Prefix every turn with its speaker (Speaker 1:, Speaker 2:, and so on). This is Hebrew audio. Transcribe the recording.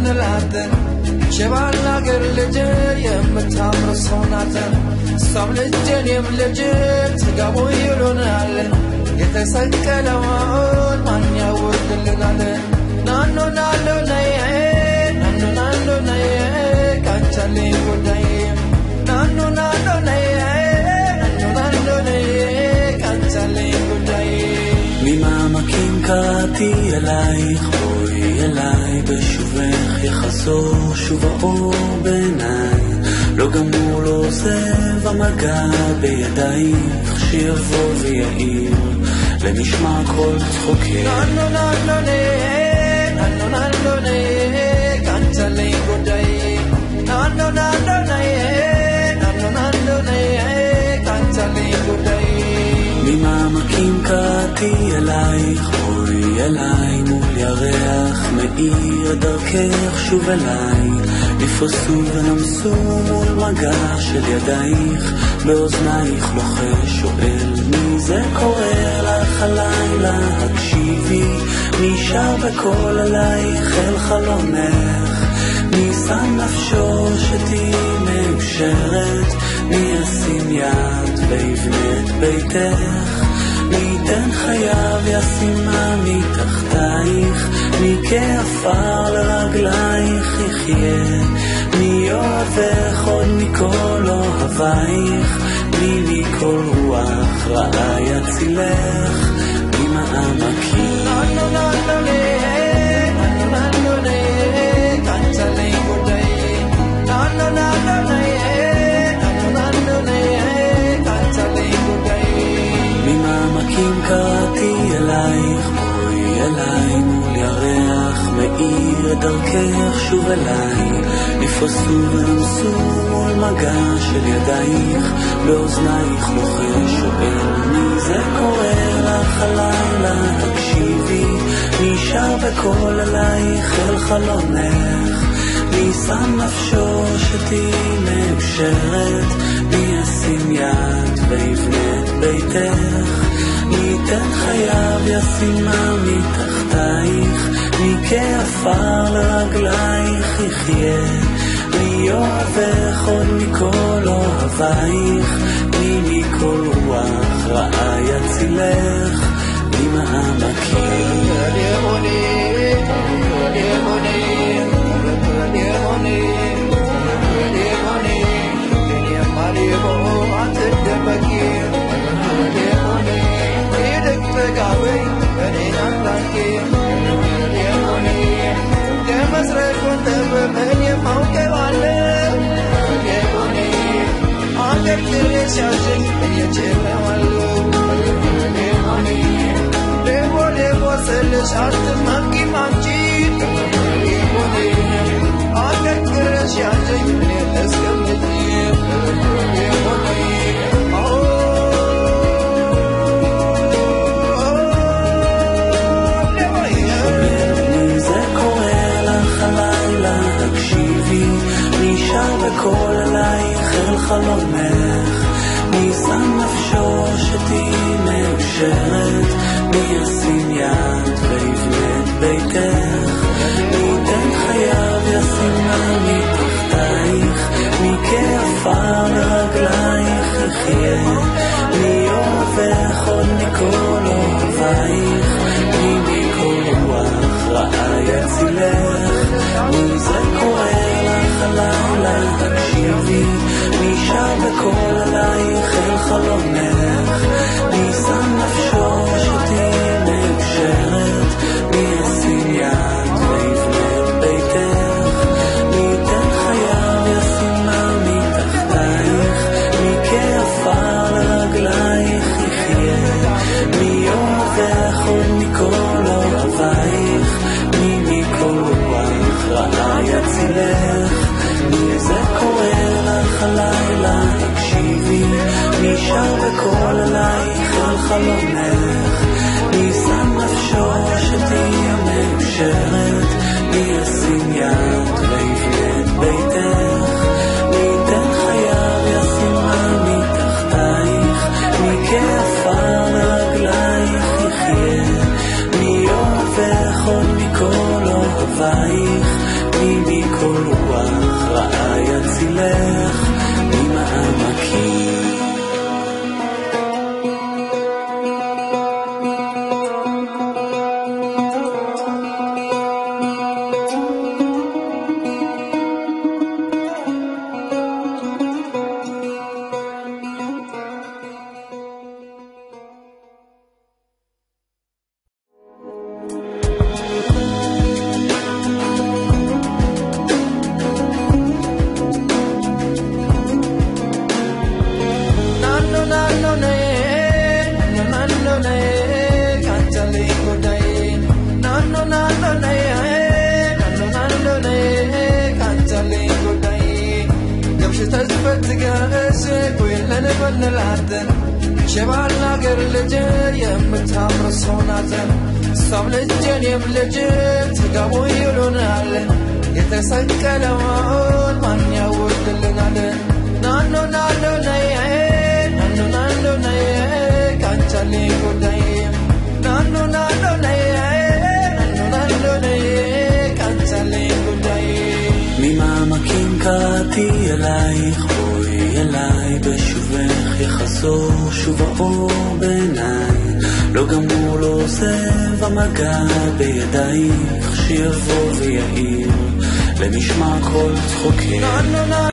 Speaker 1: نلعتن شبال ناقر لجل يمتامر صوناتن صام لجل يملجل تقابو يلونالن يتسلك لوان من يورد لنالن نانو نالو نيه نانو نالو نيه كانتالي قداي نانو نالو نيه نانو نالو نيه كانتالي قداي
Speaker 2: ממעמקים קראתי אלייך, בואי אליי בשובך יחזור שוב האור בעיניי, לא גמור לא עוזב המגע בידייך, שיבוא ויעיר למשמע כל צחוקי.
Speaker 1: ננו ננו נהיה, ננו ננו נהיה, קנצלי גודאי. ננו ננו נהיה, ננו ננו נהיה, קנצלי גודאי.
Speaker 2: ממעמקים קראתי אלייך, בואי אליי מול ירח מאיר דרכך שוב אליי, נפרסו ונמסו מול מגע של ידייך, באוזנייך לוחש שואל מי זה קורא לך הלילה, הקשיבי מי שר בקול עלייך אל חלומך, מי שם נפשו שתהי מאושרת, מי ישים יד ויבנה את ביתך, מי ייתן חייו ישימה מתחתייך, מי כעפר לרגלייך יחיה, מי אוהבך עוד מכל אוהבייך, מי מכל רוח רעה יצילך, ממעמקים.
Speaker 1: ננו ננו נהיה, ננו ננו נהיה, קנצלי גודאי. ננו ננו נהיה, ננו ננו נהיה, קנצלי גודאי.
Speaker 2: ממעמקים קראתי אלייך, בואי אליי מול ירח מאיר דרכך שוב אליי, נפרסו ונמסו מול מגע של ידייך, באוזנייך לוחש שואל מי זה קורא לך הלילה, הקשיבי מי שר בקול עלייך אל חלומך, מי שם נפשו שתהי מאושרת, מי ישים יד ויבנה את ביתך, מי ייתן חייו ישימה מתחתייך, מי כעפר לרגלייך יחיה, מי אוהבך עוד מכל אוהבייך, מי מכל רוח רעה יצילך, ממעמקים. בקול עלייך אל חלומך, מי שם נפשו שתהי מאושרת, מי ישים יד ויבנה את ביתך, מי ייתן חייו ישימה מתחתייך, מי כעפר לרגלייך יחיה, מי אוהבך עוד מכל אוהבייך, מי מכל רוח רעה יצילך, מי זה קורא לך הלילה, תקשיבי מי שר בקול עלייך אל חלומך, מי שם נפשו שתהי מאושרת, מי ישים יד ויבנה את ביתך, מי ייתן חייו ישימה מתחתייך, מי כעפר לרגלייך יחיה, מי אוהבך עוד מכל אוהבייך, מי מכל רוח רעה יצילך, מי זה קורא לך הלילה, תקשיבי מי שר בקול עלייך אל חלומך, מי שם נפשו שתהי מאושרת, מי ישים יד ויבנה את ביתך, מי ייתן חייו ישימה מתחתייך, מי כעפר לרגלייך יחיה, מי אוהבך עוד מכל אוהבייך, מי
Speaker 1: فتقاس ويلا نبن العدن شبالنا غير لجن يمتامر الصوناتن صاب لجن يملجن تقابو يلونالن يتسكلون من يودلنالن نانو نانو نيه نانو نانو نيه كانتالي قدايم نانو نانو نيه نانو نانو نيه كانتالي قدايم
Speaker 2: ממעמקים קראתי אלייך, בואי אליי בשובך, יחזור שוב האור בעיניי, לא גמור לא עוזב המגע בידייך, שיבוא ויעיר למשמע כל צחוקי.